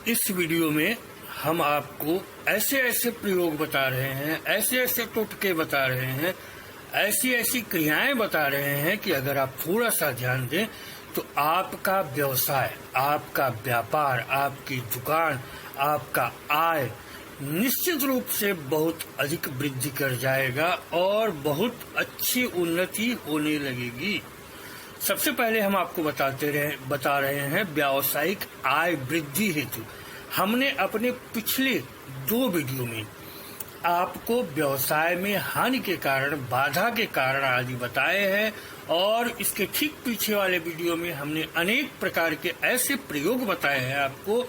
इस वीडियो में हम आपको ऐसे ऐसे प्रयोग बता रहे हैं, ऐसे ऐसे टोटके बता रहे हैं, ऐसी ऐसी क्रियाएं बता रहे हैं कि अगर आप थोड़ा सा ध्यान दें तो आपका व्यवसाय, आपका व्यापार, आपकी दुकान, आपका आय निश्चित रूप से बहुत अधिक वृद्धि कर जाएगा और बहुत अच्छी उन्नति होने लगेगी। सबसे पहले हम आपको बता रहे हैं व्यावसायिक आय वृद्धि हेतु हमने अपने पिछले 2 वीडियो में आपको व्यवसाय में हानि के कारण, बाधा के कारण आदि बताए हैं और इसके ठीक पीछे वाले वीडियो में हमने अनेक प्रकार के ऐसे प्रयोग बताए हैं आपको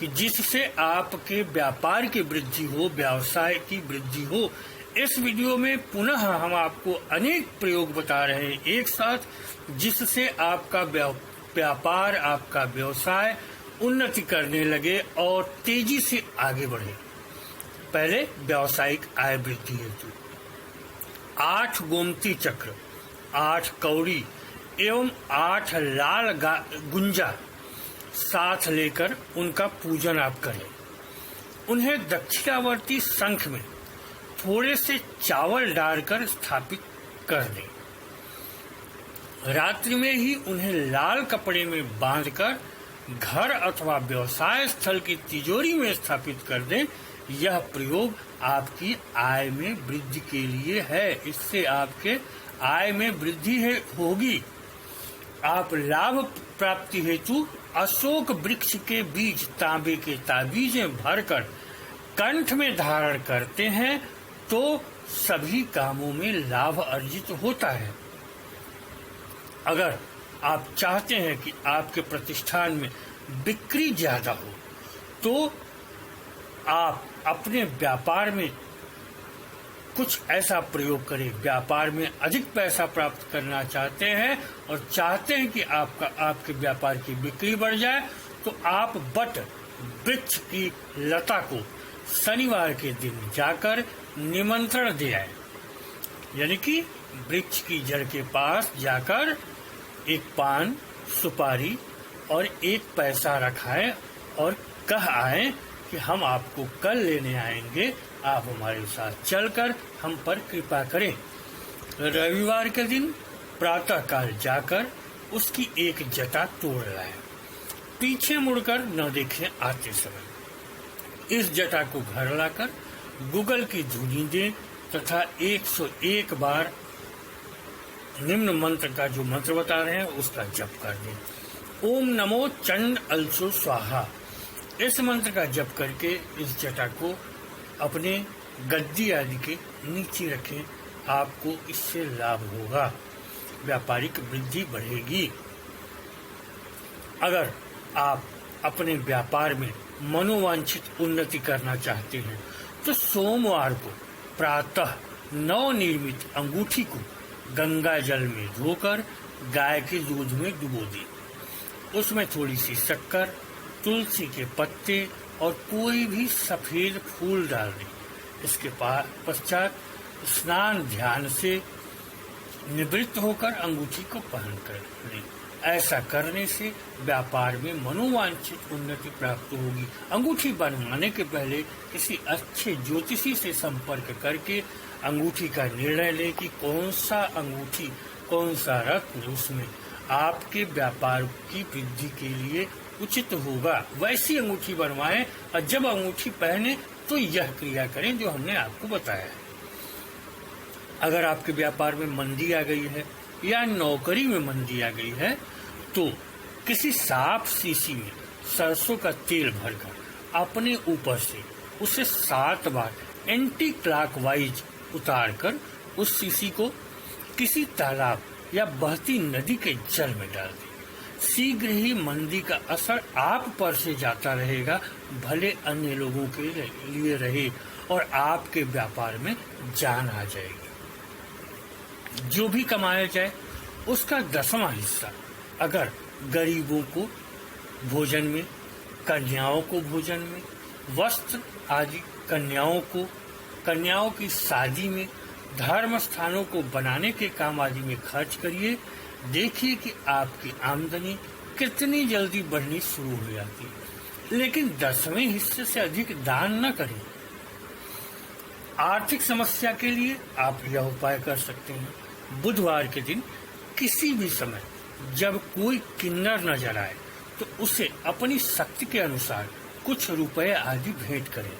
कि जिससे आपके व्यापार की वृद्धि हो, व्यवसाय की वृद्धि हो। इस वीडियो में पुनः हम आपको अनेक प्रयोग बता रहे हैं एक साथ, जिससे आपका व्यापार, आपका व्यवसाय उन्नति करने लगे और तेजी से आगे बढ़े। पहले व्यावसायिक आय वृद्धि हेतु 8 गोमती चक्र, 8 कौड़ी एवं 8 लाल गुंजा साथ लेकर उनका पूजन आप करें। उन्हें दक्षिणावर्ती शंख में थोड़े से चावल डालकर स्थापित कर दें। रात्रि में ही उन्हें लाल कपड़े में बांधकर घर अथवा व्यवसाय स्थल की तिजोरी में स्थापित कर दें। यह प्रयोग आपकी आय में वृद्धि के लिए है। इससे आपके आय में वृद्धि होगी। आप लाभ प्राप्ति हेतु अशोक वृक्ष के बीज तांबे के ताबीजें भरकर कंठ में धारण करते हैं तो सभी कामों में लाभ अर्जित होता है। अगर आप चाहते हैं कि आपके प्रतिष्ठान में बिक्री ज्यादा हो तो आप अपने व्यापार में कुछ ऐसा प्रयोग करें। व्यापार में अधिक पैसा प्राप्त करना चाहते हैं और चाहते हैं कि आपके व्यापार की बिक्री बढ़ जाए तो आप वट वृक्ष की लता को शनिवार के दिन जाकर निमंत्रण दे आए। यानी कि वृक्ष की जड़ के पास जाकर एक पान, सुपारी और 1 पैसा रखाएं और कह आए कि हम आपको कल लेने आएंगे, आप हमारे साथ चलकर हम पर कृपा करें। रविवार के दिन प्रातः काल जाकर उसकी एक जटा तोड़ लाएं। पीछे मुड़कर न देखें आते समय। इस जटा को घर लाकर गूगल की धुनी दें तथा 101 बार निम्न मंत्र का जो मंत्र बता रहे हैं उसका जप कर दें। ओम नमो चंड अलसो स्वाहा। इस मंत्र का जप करके इस जटा को अपने गद्दी आदि के नीचे रखें। आपको इससे लाभ होगा, व्यापारिक वृद्धि बढ़ेगी। अगर आप अपने व्यापार में मनोवांछित उन्नति करना चाहते हैं तो सोमवार को प्रातः नवनिर्मित अंगूठी को गंगा जल में धोकर गाय के दूध में डुबो दें। उसमें थोड़ी सी शक्कर, तुलसी के पत्ते और कोई भी सफेद फूल डाल दें। इसके पश्चात स्नान ध्यान से निवृत्त होकर अंगूठी को पहन कर लें। ऐसा करने से व्यापार में मनोवांछित उन्नति प्राप्त होगी। अंगूठी बनवाने के पहले किसी अच्छे ज्योतिषी से संपर्क करके अंगूठी का निर्णय लें कि कौन सा अंगूठी, कौन सा रत्न उसमें आपके व्यापार की वृद्धि के लिए उचित होगा। वैसी अंगूठी बनवाएं और जब अंगूठी पहने तो यह क्रिया करें जो हमने आपको बताया है। अगर आपके व्यापार में मंदी आ गई है या नौकरी में मंदी आ गई है तो किसी साफ शीशी में सरसों का तेल भरकर अपने ऊपर से उसे 7 बार एंटी क्लॉकवाइज उतारकर उस शीशी को किसी तालाब या बहती नदी के जल में डाल दें। शीघ्र ही मंदी का असर आप पर से जाता रहेगा, भले अन्य लोगों के लिए रहे और आपके व्यापार में जान आ जाएगी। जो भी कमाया जाए उसका 10वां हिस्सा अगर गरीबों को भोजन में, कन्याओं को भोजन में, वस्त्र आदि कन्याओं की शादी में, धर्म स्थानों को बनाने के काम आदि में खर्च करिए। देखिए कि आपकी आमदनी कितनी जल्दी बढ़नी शुरू हो जाती है। लेकिन 10वें हिस्से से अधिक दान न करें। आर्थिक समस्या के लिए आप यह उपाय कर सकते हैं। बुधवार के दिन किसी भी समय जब कोई किन्नर नजर आए तो उसे अपनी शक्ति के अनुसार कुछ रुपए आदि भेंट करें।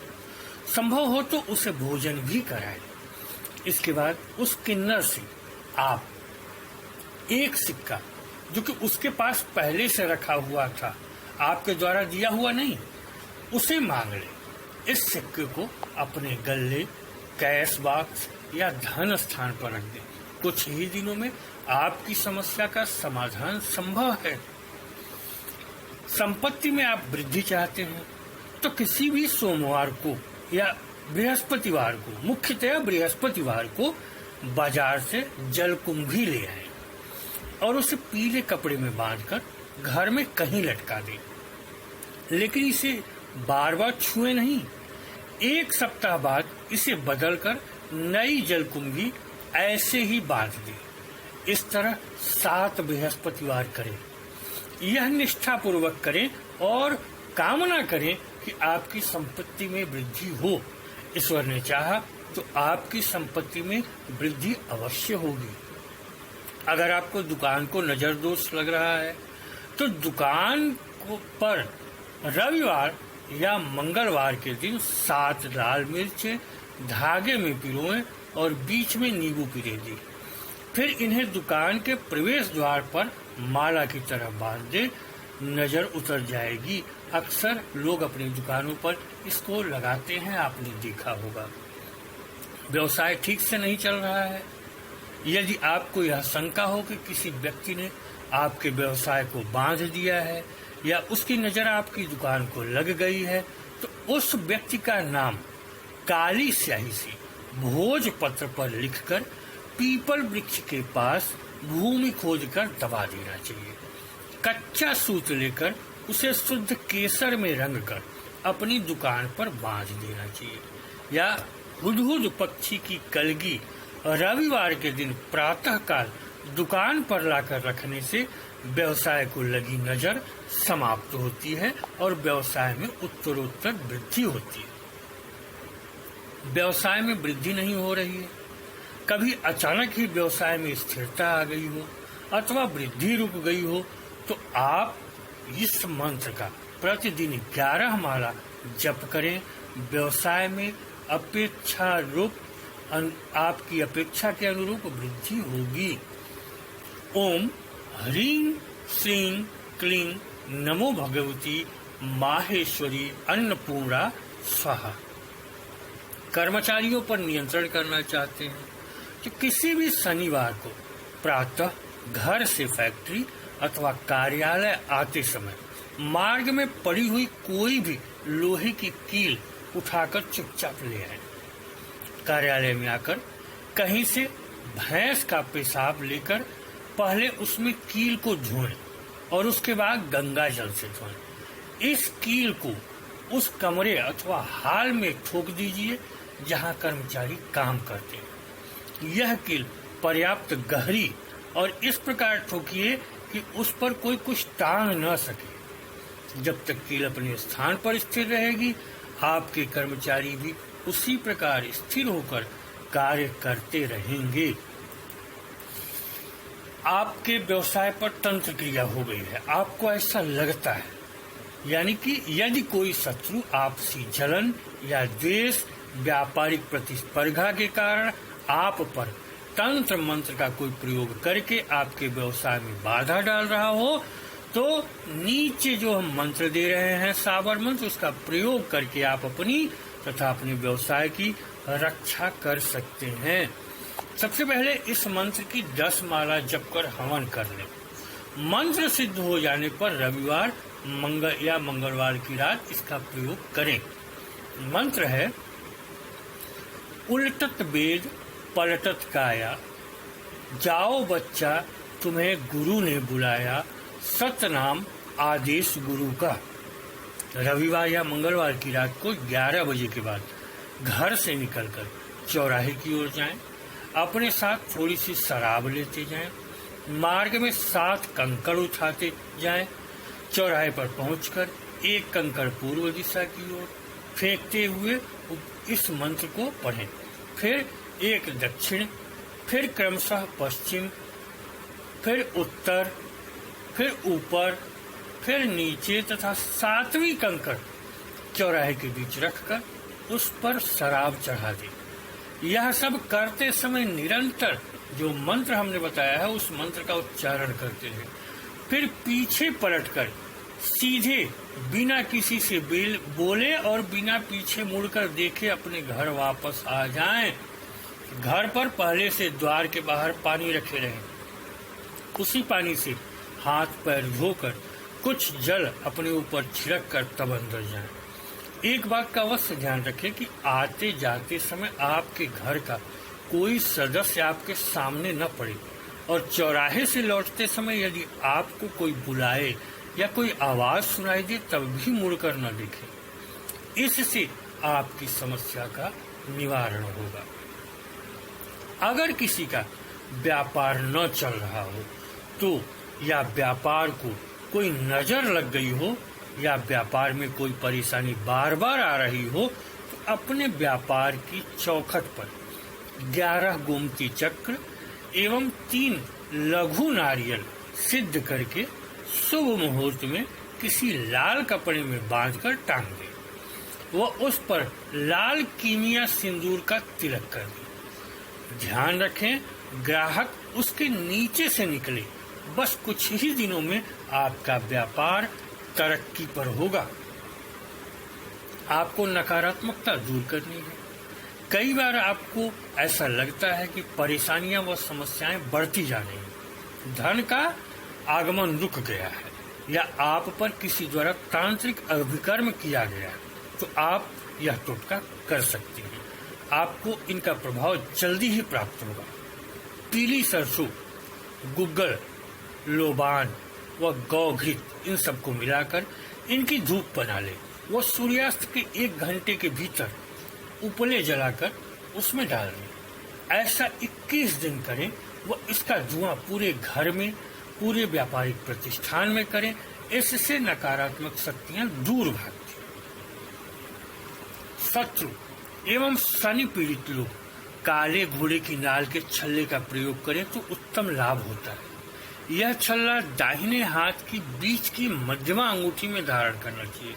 संभव हो तो उसे भोजन भी कराएं। इसके बाद उस किन्नर से आप एक सिक्का जो कि उसके पास पहले से रखा हुआ था, आपके द्वारा दिया हुआ नहीं, उसे मांग ले। इस सिक्के को अपने गले, कैश बॉक्स या धन स्थान पर रख दें। कुछ ही दिनों में आपकी समस्या का समाधान संभव है। संपत्ति में आप वृद्धि चाहते हैं तो किसी भी सोमवार को या बृहस्पतिवार को, मुख्यतः बृहस्पतिवार को बाजार से जलकुंभी ले आए और उसे पीले कपड़े में बांधकर घर में कहीं लटका दें। लेकिन इसे बार बार छुए नहीं। 1 सप्ताह बाद इसे बदलकर नई जलकुंभी ऐसे ही बांध दें। इस तरह 7 बृहस्पतिवार करें। यह निष्ठापूर्वक करें और कामना करें कि आपकी संपत्ति में वृद्धि हो। ईश्वर ने चाहा तो आपकी संपत्ति में वृद्धि अवश्य होगी। अगर आपको दुकान को नजर दोष लग रहा है तो दुकान पर रविवार या मंगलवार के दिन 7 लाल मिर्चें धागे में पिरोएं और बीच में नींबू पिरे दें। फिर इन्हें दुकान के प्रवेश द्वार पर माला की तरह बांध दें। नजर उतर जाएगी। अक्सर लोग अपनी दुकानों पर इसको लगाते हैं, आपने देखा होगा। व्यवसाय ठीक से नहीं चल रहा है। यदि आपको यह शंका हो कि किसी व्यक्ति ने आपके व्यवसाय को बांध दिया है या उसकी नजर आपकी दुकान को लग गई है तो उस व्यक्ति का नाम काली स्याही से भोजपत्र पर लिखकर पीपल वृक्ष के पास भूमि खोदकर दबा देना चाहिए। कच्चा सूत लेकर उसे शुद्ध केसर में रंग कर अपनी दुकान पर बांध देना चाहिए। या हुदहुद पक्षी की कलगी रविवार के दिन प्रातःकाल दुकान पर लाकर रखने से व्यवसाय को लगी नजर समाप्त होती है और व्यवसाय में उत्तरोत्तर वृद्धि होती है। व्यवसाय में वृद्धि नहीं हो रही है, कभी अचानक ही व्यवसाय में स्थिरता आ गई हो अथवा वृद्धि रुक गई हो तो आप इस मंत्र का प्रतिदिन 11 माला जप करें। व्यवसाय में आपकी अपेक्षा के अनुरूप वृद्धि होगी। ओम ह्रीं श्रीं क्लीं नमो भगवती माहेश्वरी अन्नपूर्णा स्वाहा। कर्मचारियों पर नियंत्रण करना चाहते हैं तो किसी भी शनिवार को प्रातः घर से फैक्ट्री अथवा कार्यालय आते समय मार्ग में पड़ी हुई कोई भी लोहे की कील उठाकर चुपचाप ले आए। कार्यालय में आकर कहीं से भैंस का पेशाब लेकर पहले उसमें कील को धोएं और उसके बाद गंगा जल से धोएं। इस कील को उस कमरे अथवा हाल में ठोक दीजिए जहां कर्मचारी काम करते हैं। यह कील पर्याप्त गहरी और इस प्रकार ठोकिए कि उस पर कोई कुछ टांग न सके। जब तक कील अपने स्थान पर स्थिर रहेगी आपके कर्मचारी भी उसी प्रकार स्थिर होकर कार्य करते रहेंगे। आपके व्यवसाय पर तंत्र क्रिया हो गई है, आपको ऐसा लगता है। यानी कि यदि कोई शत्रु आपसी जलन या द्वेष, व्यापारिक प्रतिस्पर्धा के कारण आप पर तंत्र मंत्र का कोई प्रयोग करके आपके व्यवसाय में बाधा डाल रहा हो तो नीचे जो हम मंत्र दे रहे हैं साबर मंत्र, उसका प्रयोग करके आप अपनी तथा अपने व्यवसाय की रक्षा कर सकते हैं। सबसे पहले इस मंत्र की 10 माला जप कर हवन कर लें। मंत्र सिद्ध हो जाने पर रविवार या मंगलवार की रात इसका प्रयोग करें। मंत्र है उलटत वेद पलटत काया, जाओ बच्चा तुम्हें गुरु ने बुलाया, सतनाम आदेश गुरु का। रविवार या मंगलवार की रात को 11 बजे के बाद घर से निकलकर चौराहे की ओर जाएं। अपने साथ थोड़ी सी शराब लेते जाएं। मार्ग में 7 कंकड़ उठाते जाएं। चौराहे पर पहुंचकर एक कंकड़ पूर्व दिशा की ओर फेंकते हुए इस मंत्र को पढ़ें। फिर एक दक्षिण, फिर क्रमशः पश्चिम, फिर उत्तर, फिर ऊपर, फिर नीचे तथा 7वीं कंकड़ चौराहे के बीच रखकर उस पर शराब चढ़ा दे। यह सब करते समय निरंतर जो मंत्र हमने बताया है उस मंत्र का उच्चारण करते हैं। फिर पीछे पलटकर सीधे बिना किसी से बोले और बिना पीछे मुड़कर देखे अपने घर वापस आ जाएं। घर पर पहले से द्वार के बाहर पानी रखे रहें। उसी पानी से हाथ पैर धोकर कुछ जल अपने ऊपर छिड़क कर तब अंदर जाएं। एक बात का अवश्य ध्यान रखें कि आते जाते समय आपके घर का कोई सदस्य आपके सामने न पड़े और चौराहे से लौटते समय यदि आपको कोई बुलाए या कोई आवाज सुनाई दे तब भी मुड़कर न देखें। इससे आपकी समस्या का निवारण होगा। अगर किसी का व्यापार न चल रहा हो तो या व्यापार को कोई नजर लग गई हो या व्यापार में कोई परेशानी बार बार आ रही हो तो अपने व्यापार की चौखट पर 11 गोमती चक्र एवं 3 लघु नारियल सिद्ध करके शुभ मुहूर्त में किसी लाल कपड़े में बांधकर टांग दे। वह उस पर लाल कीमिया सिंदूर का तिलक कर दे। ध्यान रखें, ग्राहक उसके नीचे से निकले। बस कुछ ही दिनों में आपका व्यापार तरक्की पर होगा। आपको नकारात्मकता दूर करनी है। कई बार आपको ऐसा लगता है कि परेशानियां व समस्याएं बढ़ती जा रही हैं, धन का आगमन रुक गया है या आप पर किसी द्वारा तांत्रिक अभिकर्म किया गया है, तो आप यह टोटका कर सकते हैं। आपको इनका प्रभाव जल्दी ही प्राप्त होगा। पीली सरसों, गुग्गल, लोबान व गौघृत इन सबको मिलाकर इनकी धूप बना ले। वो सूर्यास्त के 1 घंटे के भीतर उपले जलाकर उसमें डाल दें। ऐसा 21 दिन करें। वो इसका धुआं पूरे घर में, पूरे व्यापारिक प्रतिष्ठान में करें। इससे नकारात्मक शक्तियां दूर भागती। शत्रु एवं शनि पीड़ित लोग काले घोड़े की नाल के छल्ले का प्रयोग करें तो उत्तम लाभ होता है। यह छल्ला दाहिने हाथ की बीच की मध्यमा अंगूठी में धारण करना चाहिए।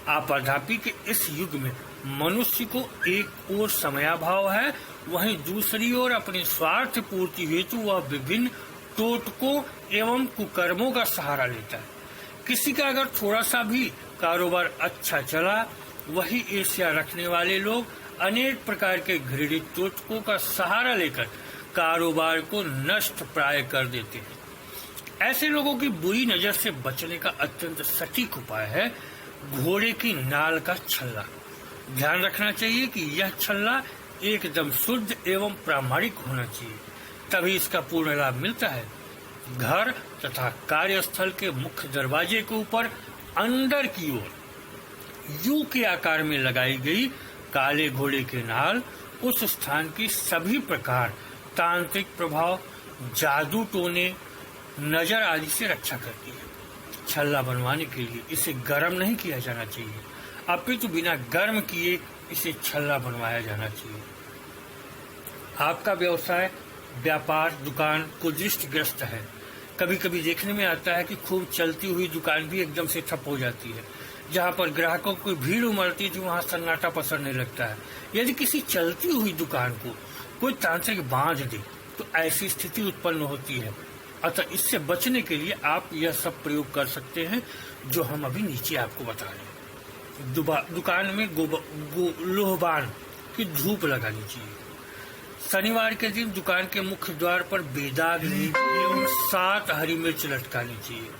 आपाधापी के इस युग में मनुष्य को एक ओर समयाभाव है, वहीं दूसरी ओर अपने स्वार्थ पूर्ति हेतु वह विभिन्न टोटकों एवं कुकर्मों का सहारा लेता है। किसी का अगर थोड़ा सा भी कारोबार अच्छा चला, वही ईर्ष्या रखने वाले लोग अनेक प्रकार के घृणित टोटकों का सहारा लेकर कारोबार को नष्ट प्राय कर देते हैं। ऐसे लोगों की बुरी नजर से बचने का अत्यंत सटीक उपाय है घोड़े की नाल का छल्ला। ध्यान रखना चाहिए कि यह छल्ला एकदम शुद्ध एवं प्रामाणिक होना चाहिए, तभी इसका पूर्ण लाभ मिलता है। घर तथा कार्यस्थल के मुख्य दरवाजे के ऊपर अंदर की ओर यू के आकार में लगाई गई काले घोड़े के नाल उस स्थान की सभी प्रकार तांत्रिक प्रभाव, जादू टोने, नजर आदि से रक्षा करती है। छल्ला बनवाने के लिए इसे गर्म नहीं किया जाना चाहिए, अपितु बिना गर्म किए इसे छल्ला बनवाया जाना चाहिए। आपका व्यवसाय, व्यापार, दुकान को दृष्टिग्रस्त है। कभी कभी देखने में आता है कि खूब चलती हुई दुकान भी एकदम से ठप हो जाती है। जहाँ पर ग्राहकों को भीड़ उमड़ती थी वहाँ सन्नाटा पसरने लगता है। यदि किसी चलती हुई दुकान को कोई तांत्रिक बांध दे तो ऐसी स्थिति उत्पन्न होती है। अतः इससे बचने के लिए आप यह सब प्रयोग कर सकते हैं जो हम अभी नीचे आपको बता रहे हैं। दुकान में लोहबान की धूप लगानी चाहिए। शनिवार के दिन दुकान के मुख्य द्वार पर बेदाग एवं 7 हरी मिर्च लटकानी चाहिए।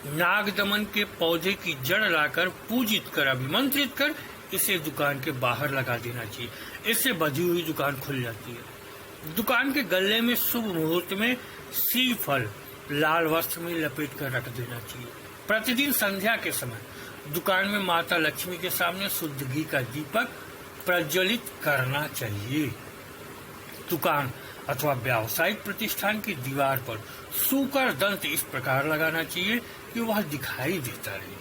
नाग दमन के पौधे की जड़ लाकर पूजित कर अभिमंत्रित कर इसे दुकान के बाहर लगा देना चाहिए। इससे बधी हुई दुकान खुल जाती है। दुकान के गले में शुभ मुहूर्त में श्रीफल लाल वस्त्र में लपेट कर रख देना चाहिए। प्रतिदिन संध्या के समय दुकान में माता लक्ष्मी के सामने शुद्ध घी का दीपक प्रज्वलित करना चाहिए। दुकान अथवा व्यावसायिक प्रतिष्ठान की दीवार पर सूकर दंत इस प्रकार लगाना चाहिए कि वह दिखाई देता रहे।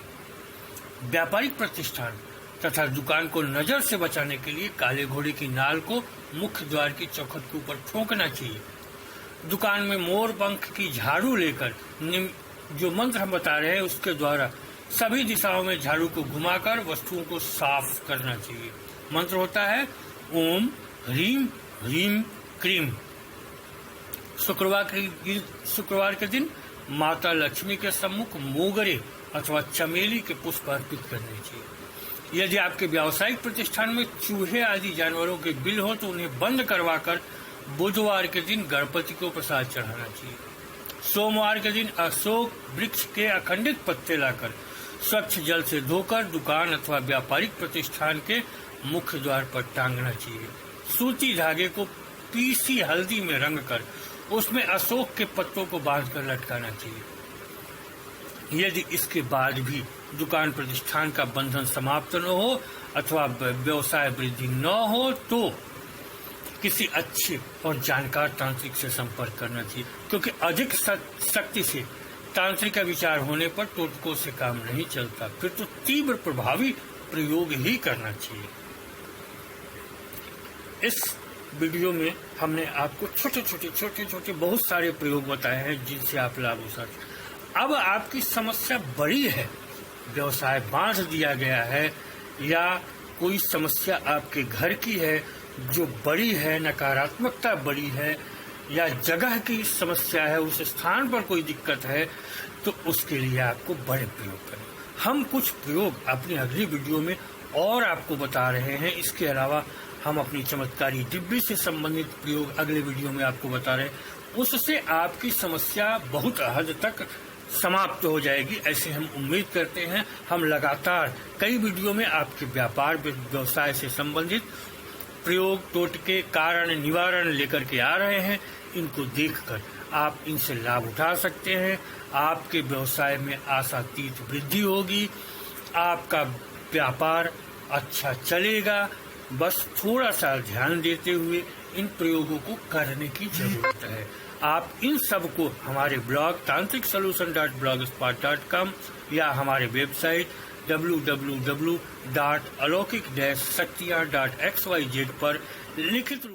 व्यापारिक प्रतिष्ठान तथा दुकान को नजर से बचाने के लिए काले घोड़े की नाल को मुख्य द्वार की चौखट के ऊपर ठोकना चाहिए। दुकान में मोर पंख की झाड़ू लेकर जो मंत्र हम बता रहे हैं उसके द्वारा सभी दिशाओं में झाड़ू को घुमाकर वस्तुओं को साफ करना चाहिए। मंत्र होता है ओम ह्रीम ह्रीम क्रीम। शुक्रवार के दिन माता लक्ष्मी के सम्मुख मोगरे अथवा चमेली के पुष्प अर्पित करने चाहिए। यदि आपके व्यावसायिक प्रतिष्ठान में चूहे आदि जानवरों के बिल हो तो उन्हें बंद करवाकर बुधवार के दिन गणपति को प्रसाद चढ़ाना चाहिए। सोमवार के दिन अशोक वृक्ष के अखंडित पत्ते लाकर स्वच्छ जल से धोकर दुकान अथवा व्यापारिक प्रतिष्ठान के मुख्य द्वार पर टांगना चाहिए। सूती धागे को पीसी हल्दी में रंग कर उसमें अशोक के पत्तों को बांधकर लटकाना चाहिए। यदि इसके बाद भी दुकान प्रतिष्ठान का बंधन समाप्त न हो अथवा व्यवसाय वृद्धि न हो तो किसी अच्छे और जानकार तांत्रिक से संपर्क करना चाहिए, क्योंकि अधिक शक्ति से तांत्रिक का विचार होने पर टोटकों से काम नहीं चलता, फिर तो तीव्र प्रभावी प्रयोग ही करना चाहिए। इस वीडियो में हमने आपको छोटे छोटे बहुत सारे प्रयोग बताए हैं जिनसे आप लाभ उठा सकते। अब आपकी समस्या बड़ी है, व्यवसाय बांध दिया गया है या कोई समस्या आपके घर की है जो बड़ी है, नकारात्मकता बड़ी है या जगह की समस्या है, उस स्थान पर कोई दिक्कत है, तो उसके लिए आपको बड़े प्रयोग करें। हम कुछ प्रयोग अपनी अगली वीडियो में और आपको बता रहे हैं। इसके अलावा हम अपनी चमत्कारी डिब्बी से संबंधित प्रयोग अगले वीडियो में आपको बता रहे हैं। उससे आपकी समस्या बहुत हद तक समाप्त हो जाएगी, ऐसे हम उम्मीद करते हैं। हम लगातार कई वीडियो में आपके व्यापार व्यवसाय से संबंधित प्रयोग, टोटके, कारण, निवारण लेकर के आ रहे हैं। इनको देखकर आप इनसे लाभ उठा सकते हैं। आपके व्यवसाय में आशातीत वृद्धि होगी, आपका व्यापार अच्छा चलेगा। बस थोड़ा सा ध्यान देते हुए इन प्रयोगों को करने की जरूरत है। आप इन सब को हमारे ब्लॉग tantricsolution.blogspot.com या हमारे वेबसाइट www.alokik-shaktiyan.xyz पर लिखित रूप